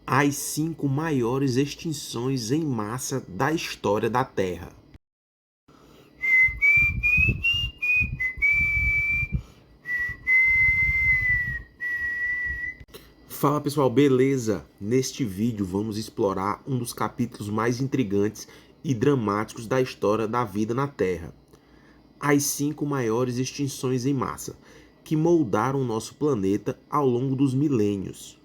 As 5 maiores extinções em massa da história da Terra. Fala pessoal, beleza? Neste vídeo vamos explorar um dos capítulos mais intrigantes e dramáticos da história da vida na Terra. As 5 maiores extinções em massa, que moldaram o nosso planeta ao longo dos milênios.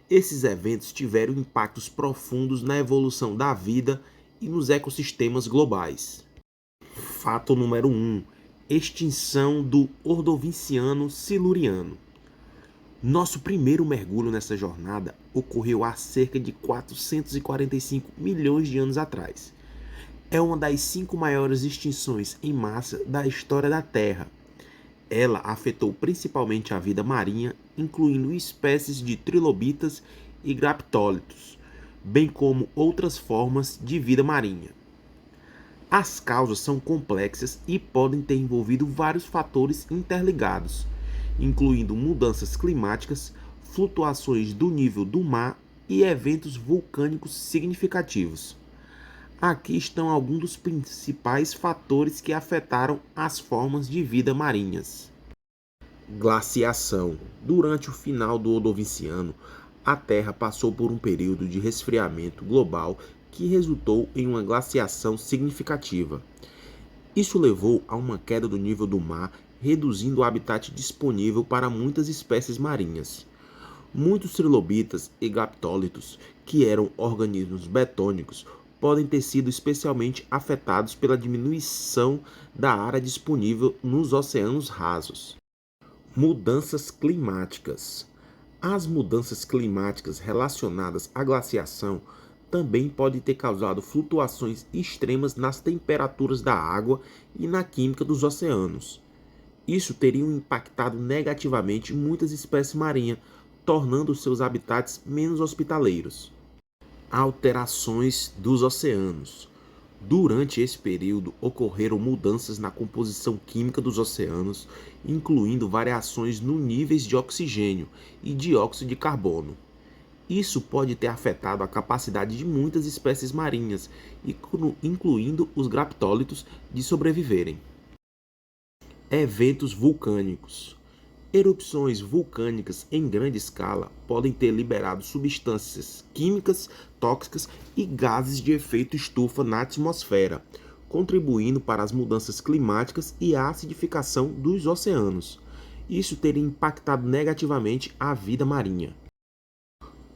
Esses eventos tiveram impactos profundos na evolução da vida e nos ecossistemas globais. Fato número 1. Extinção do Ordoviciano Siluriano. Nosso primeiro mergulho nessa jornada ocorreu há cerca de 445 milhões de anos atrás. É uma das 5 maiores extinções em massa da história da Terra. Ela afetou principalmente a vida marinha, incluindo espécies de trilobitas e graptólitos, bem como outras formas de vida marinha. As causas são complexas e podem ter envolvido vários fatores interligados, incluindo mudanças climáticas, flutuações do nível do mar e eventos vulcânicos significativos. Aqui estão alguns dos principais fatores que afetaram as formas de vida marinhas. Glaciação. Durante o final do Ordoviciano, a Terra passou por um período de resfriamento global que resultou em uma glaciação significativa. Isso levou a uma queda do nível do mar, reduzindo o habitat disponível para muitas espécies marinhas. Muitos trilobitas e graptólitos, que eram organismos betônicos, podem ter sido especialmente afetados pela diminuição da área disponível nos oceanos rasos. Mudanças climáticas. As mudanças climáticas relacionadas à glaciação também podem ter causado flutuações extremas nas temperaturas da água e na química dos oceanos. Isso teria impactado negativamente muitas espécies marinhas, tornando seus habitats menos hospitaleiros. Alterações dos oceanos. Durante esse período, ocorreram mudanças na composição química dos oceanos, incluindo variações no níveis de oxigênio e dióxido de carbono. Isso pode ter afetado a capacidade de muitas espécies marinhas, incluindo os graptólitos, de sobreviverem. Eventos vulcânicos. Erupções vulcânicas em grande escala podem ter liberado substâncias químicas tóxicas e gases de efeito estufa na atmosfera, contribuindo para as mudanças climáticas e a acidificação dos oceanos. Isso teria impactado negativamente a vida marinha.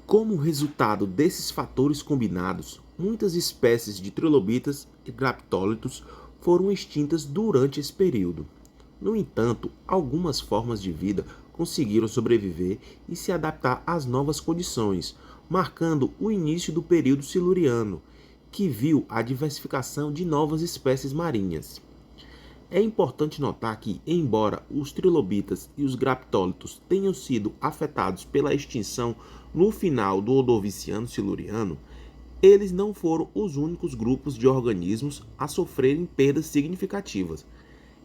Como resultado desses fatores combinados, muitas espécies de trilobitas e graptólitos foram extintas durante esse período. No entanto, algumas formas de vida conseguiram sobreviver e se adaptar às novas condições, marcando o início do período siluriano, que viu a diversificação de novas espécies marinhas. É importante notar que, embora os trilobitas e os graptólitos tenham sido afetados pela extinção no final do Ordoviciano Siluriano, eles não foram os únicos grupos de organismos a sofrerem perdas significativas.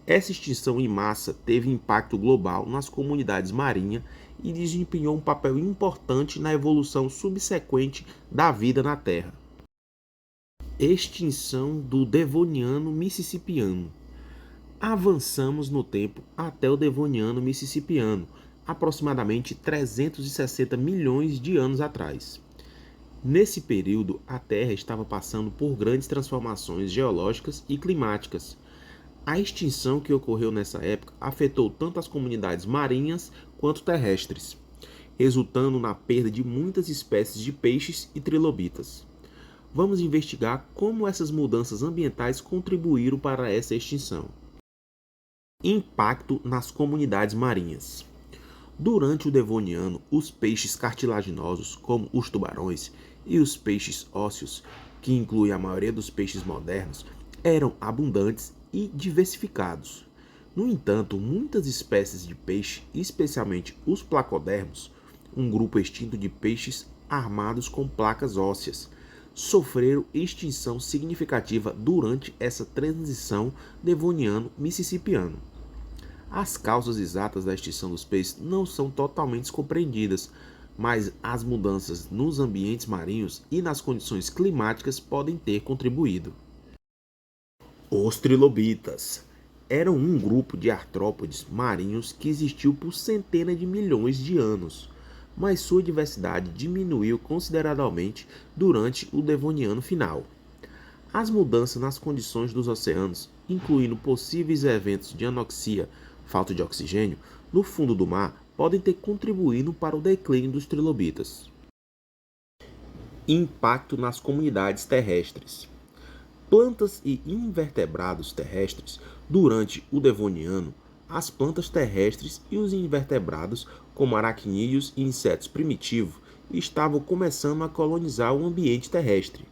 Essa extinção em massa teve impacto global nas comunidades marinhas e desempenhou um papel importante na evolução subsequente da vida na Terra. Extinção do Devoniano Mississippiano. Avançamos no tempo até o Devoniano Mississippiano, aproximadamente 360 milhões de anos atrás. Nesse período, a Terra estava passando por grandes transformações geológicas e climáticas. A extinção que ocorreu nessa época afetou tanto as comunidades marinhas quanto terrestres, resultando na perda de muitas espécies de peixes e trilobitas. Vamos investigar como essas mudanças ambientais contribuíram para essa extinção. Impacto nas comunidades marinhas. Durante o Devoniano, os peixes cartilaginosos, como os tubarões, e os peixes ósseos, que inclui a maioria dos peixes modernos, eram abundantes e diversificados. No entanto, muitas espécies de peixe, especialmente os placodermos, um grupo extinto de peixes armados com placas ósseas, sofreram extinção significativa durante essa transição devoniano-mississippiano. As causas exatas da extinção dos peixes não são totalmente compreendidas, mas as mudanças nos ambientes marinhos e nas condições climáticas podem ter contribuído. Os trilobitas eram um grupo de artrópodes marinhos que existiu por centenas de milhões de anos, mas sua diversidade diminuiu consideravelmente durante o Devoniano final. As mudanças nas condições dos oceanos, incluindo possíveis eventos de anoxia, falta de oxigênio, no fundo do mar, podem ter contribuído para o declínio dos trilobitas. Impacto nas comunidades terrestres. Plantas e invertebrados terrestres. Durante o Devoniano, as plantas terrestres e os invertebrados, como aracnídeos e insetos primitivos, estavam começando a colonizar o ambiente terrestre.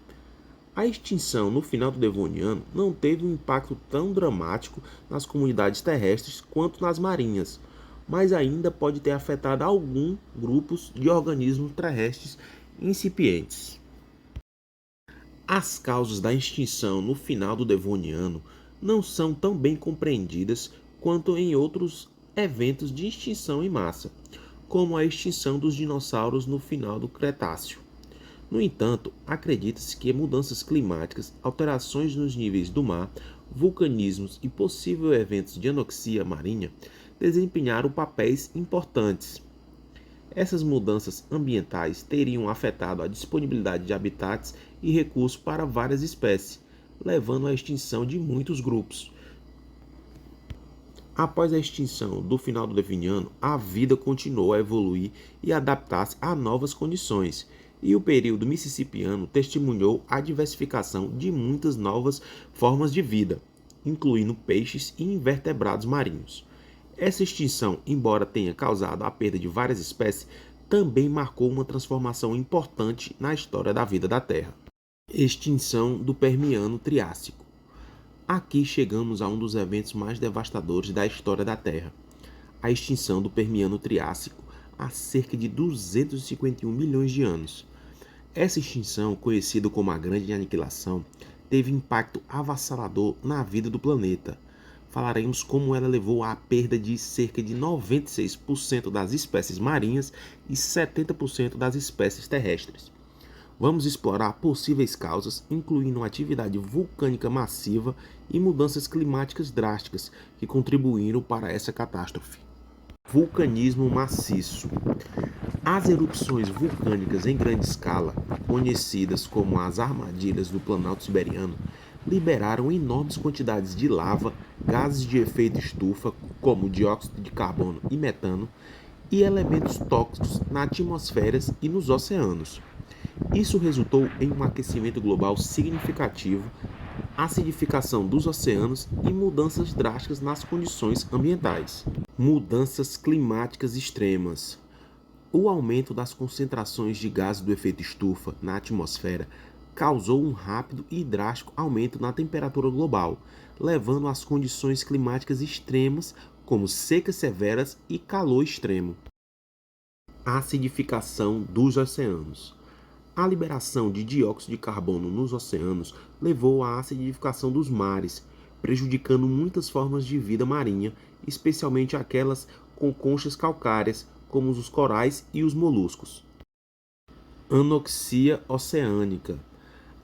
A extinção no final do Devoniano não teve um impacto tão dramático nas comunidades terrestres quanto nas marinhas, mas ainda pode ter afetado alguns grupos de organismos terrestres incipientes. As causas da extinção no final do Devoniano não são tão bem compreendidas quanto em outros eventos de extinção em massa, como a extinção dos dinossauros no final do Cretáceo. No entanto, acredita-se que mudanças climáticas, alterações nos níveis do mar, vulcanismos e possíveis eventos de anoxia marinha desempenharam papéis importantes. Essas mudanças ambientais teriam afetado a disponibilidade de habitats e recursos para várias espécies, levando à extinção de muitos grupos. Após a extinção do final do Devoniano, a vida continuou a evoluir e adaptar-se a novas condições, e o período mississippiano testemunhou a diversificação de muitas novas formas de vida, incluindo peixes e invertebrados marinhos. Essa extinção, embora tenha causado a perda de várias espécies, também marcou uma transformação importante na história da vida da Terra. Extinção do Permiano-Triássico. Aqui chegamos a um dos eventos mais devastadores da história da Terra, a extinção do Permiano-Triássico há cerca de 251 milhões de anos. Essa extinção, conhecida como a Grande Aniquilação, teve impacto avassalador na vida do planeta. Falaremos como ela levou à perda de cerca de 96% das espécies marinhas e 70% das espécies terrestres. Vamos explorar possíveis causas, incluindo atividade vulcânica massiva e mudanças climáticas drásticas que contribuíram para essa catástrofe. Vulcanismo maciço. As erupções vulcânicas em grande escala, conhecidas como as armadilhas do Planalto Siberiano, liberaram enormes quantidades de lava, gases de efeito estufa, como dióxido de carbono e metano, e elementos tóxicos na atmosfera e nos oceanos. Isso resultou em um aquecimento global significativo, acidificação dos oceanos e mudanças drásticas nas condições ambientais. Mudanças climáticas extremas. O aumento das concentrações de gases do efeito estufa na atmosfera causou um rápido e drástico aumento na temperatura global, levando às condições climáticas extremas, como secas severas e calor extremo. Acidificação dos oceanos. A liberação de dióxido de carbono nos oceanos levou à acidificação dos mares, prejudicando muitas formas de vida marinha, especialmente aquelas com conchas calcárias, como os corais e os moluscos. Anoxia oceânica.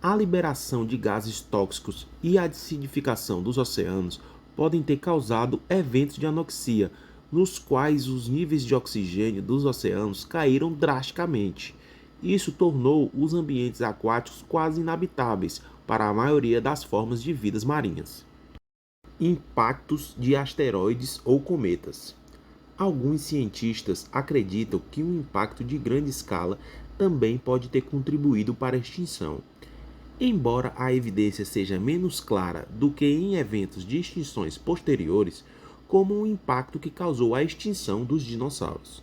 A liberação de gases tóxicos e a acidificação dos oceanos podem ter causado eventos de anoxia, nos quais os níveis de oxigênio dos oceanos caíram drasticamente. Isso tornou os ambientes aquáticos quase inabitáveis para a maioria das formas de vidas marinhas. Impactos de asteroides ou cometas. Alguns cientistas acreditam que um impacto de grande escala também pode ter contribuído para a extinção. Embora a evidência seja menos clara do que em eventos de extinções posteriores, como o impacto que causou a extinção dos dinossauros.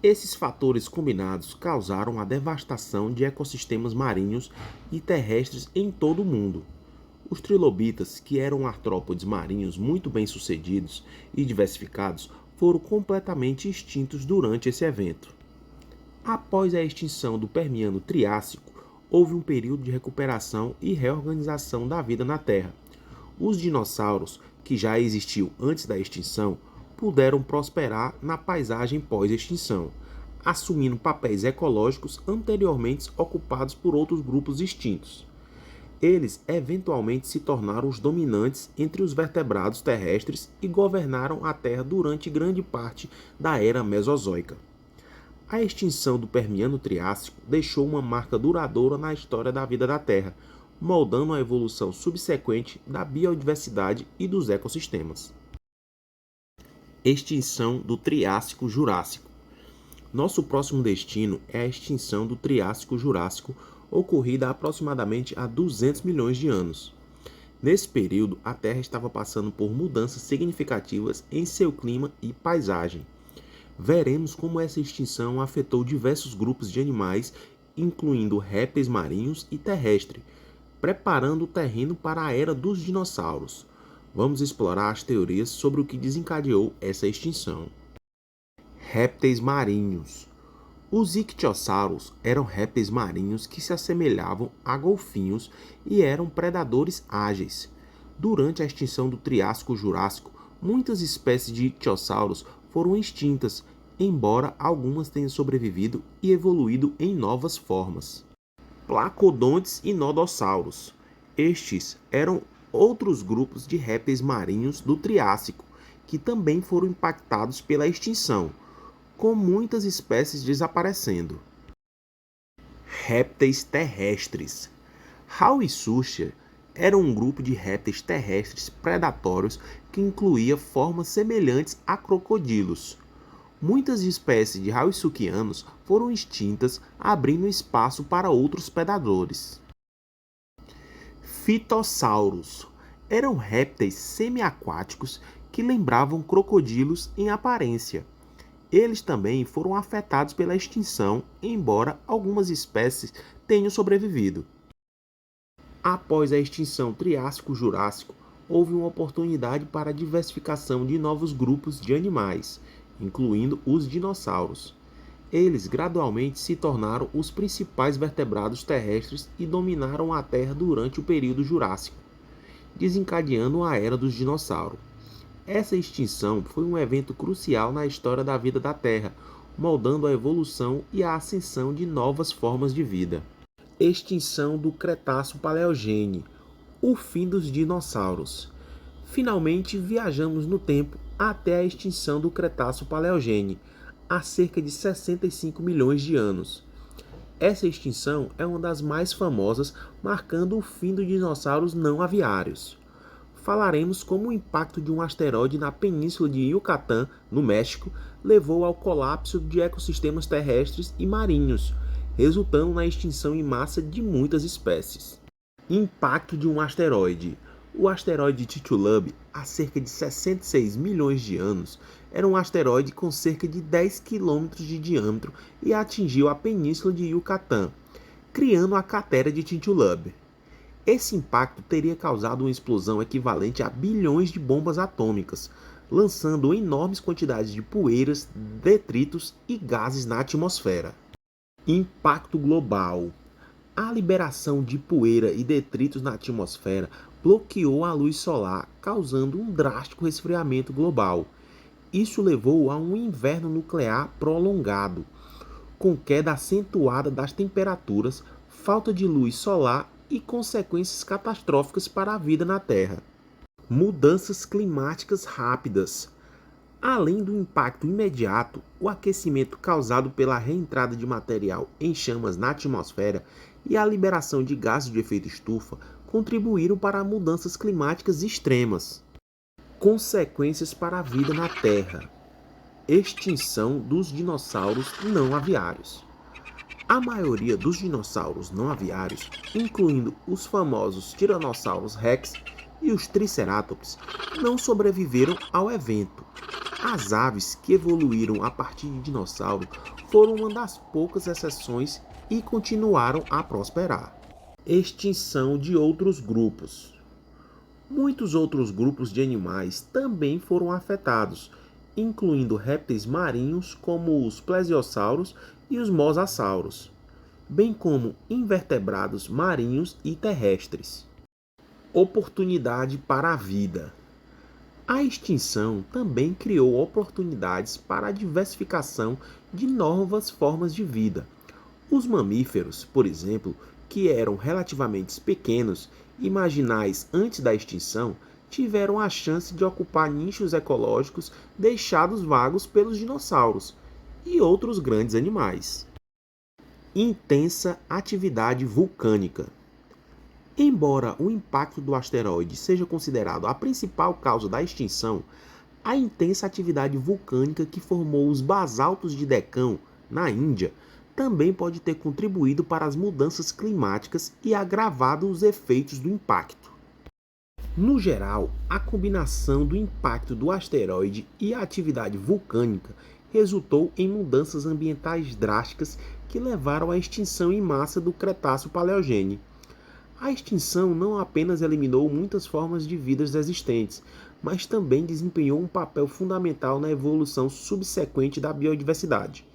Esses fatores combinados causaram a devastação de ecossistemas marinhos e terrestres em todo o mundo. Os trilobitas, que eram artrópodes marinhos muito bem-sucedidos e diversificados, foram completamente extintos durante esse evento. Após a extinção do Permiano-Triássico, houve um período de recuperação e reorganização da vida na Terra. Os dinossauros, que já existiam antes da extinção, puderam prosperar na paisagem pós-extinção. assumindo papéis ecológicos anteriormente ocupados por outros grupos extintos. Eles eventualmente se tornaram os dominantes entre os vertebrados terrestres e governaram a Terra durante grande parte da Era Mesozoica. A extinção do Permiano-Triássico deixou uma marca duradoura na história da vida da Terra, moldando a evolução subsequente da biodiversidade e dos ecossistemas. Extinção do Triássico-Jurássico. Nosso próximo destino é a extinção do Triássico-Jurássico, ocorrida aproximadamente há 200 milhões de anos. Nesse período, a Terra estava passando por mudanças significativas em seu clima e paisagem. Veremos como essa extinção afetou diversos grupos de animais, incluindo répteis marinhos e terrestres, preparando o terreno para a era dos dinossauros. Vamos explorar as teorias sobre o que desencadeou essa extinção. Répteis marinhos. Os ictiossauros eram répteis marinhos que se assemelhavam a golfinhos e eram predadores ágeis. Durante a extinção do Triássico-Jurássico, muitas espécies de ictiossauros foram extintas, embora algumas tenham sobrevivido e evoluído em novas formas. Placodontes e nodossauros. Estes eram outros grupos de répteis marinhos do Triássico, que também foram impactados pela extinção, com muitas espécies desaparecendo. Répteis terrestres. Hauissúchia era um grupo de répteis terrestres predatórios que incluía formas semelhantes a crocodilos. Muitas espécies de hauissúquianos foram extintas, abrindo espaço para outros predadores. Fitossauros eram répteis semiaquáticos que lembravam crocodilos em aparência. Eles também foram afetados pela extinção, embora algumas espécies tenham sobrevivido. Após a extinção Triássico-Jurássico, houve uma oportunidade para a diversificação de novos grupos de animais, incluindo os dinossauros. Eles gradualmente se tornaram os principais vertebrados terrestres e dominaram a Terra durante o período Jurássico, desencadeando a Era dos Dinossauros. Essa extinção foi um evento crucial na história da vida da Terra, moldando a evolução e a ascensão de novas formas de vida. Extinção do Cretáceo-Paleogene, o fim dos dinossauros. Finalmente viajamos no tempo até a extinção do Cretáceo-Paleogene, há cerca de 65 milhões de anos. Essa extinção é uma das mais famosas, marcando o fim dos dinossauros não aviários. Falaremos como o impacto de um asteroide na península de Yucatán, no México, levou ao colapso de ecossistemas terrestres e marinhos, resultando na extinção em massa de muitas espécies. Impacto de um asteroide. O asteroide Chicxulub, há cerca de 66 milhões de anos, era um asteroide com cerca de 10 quilômetros de diâmetro e atingiu a península de Yucatán, criando a cratera de Chicxulub. Esse impacto teria causado uma explosão equivalente a bilhões de bombas atômicas, lançando enormes quantidades de poeiras, detritos e gases na atmosfera. Impacto global. A liberação de poeira e detritos na atmosfera bloqueou a luz solar, causando um drástico resfriamento global. Isso levou a um inverno nuclear prolongado, com queda acentuada das temperaturas, falta de luz solar e consequências catastróficas para a vida na Terra. Mudanças climáticas rápidas. Além do impacto imediato, o aquecimento causado pela reentrada de material em chamas na atmosfera e a liberação de gases de efeito estufa contribuíram para mudanças climáticas extremas. Consequências para a vida na Terra. Extinção dos dinossauros não aviários. A maioria dos dinossauros não aviários, incluindo os famosos Tyrannosaurus rex e os Triceratops, não sobreviveram ao evento. As aves que evoluíram a partir de dinossauros foram uma das poucas exceções e continuaram a prosperar. Extinção de outros grupos. Muitos outros grupos de animais também foram afetados, incluindo répteis marinhos como os plesiosauros e os mosasauros, bem como invertebrados marinhos e terrestres. Oportunidade para a vida. A extinção também criou oportunidades para a diversificação de novas formas de vida. Os mamíferos, por exemplo, que eram relativamente pequenos e marginais antes da extinção, tiveram a chance de ocupar nichos ecológicos deixados vagos pelos dinossauros e outros grandes animais. Intensa atividade vulcânica. Embora o impacto do asteroide seja considerado a principal causa da extinção, a intensa atividade vulcânica que formou os basaltos de Deccan, na Índia, também pode ter contribuído para as mudanças climáticas e agravado os efeitos do impacto. No geral, a combinação do impacto do asteroide e a atividade vulcânica resultou em mudanças ambientais drásticas que levaram à extinção em massa do Cretáceo-Paleogene. A extinção não apenas eliminou muitas formas de vida existentes, mas também desempenhou um papel fundamental na evolução subsequente da biodiversidade,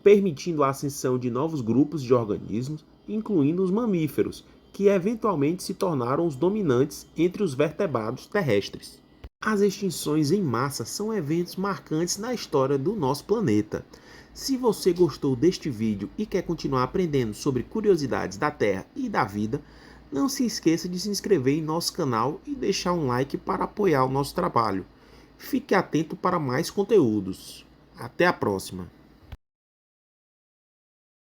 permitindo a ascensão de novos grupos de organismos, incluindo os mamíferos, que eventualmente se tornaram os dominantes entre os vertebrados terrestres. As extinções em massa são eventos marcantes na história do nosso planeta. Se você gostou deste vídeo e quer continuar aprendendo sobre curiosidades da Terra e da vida, não se esqueça de se inscrever em nosso canal e deixar um like para apoiar o nosso trabalho. Fique atento para mais conteúdos. Até a próxima!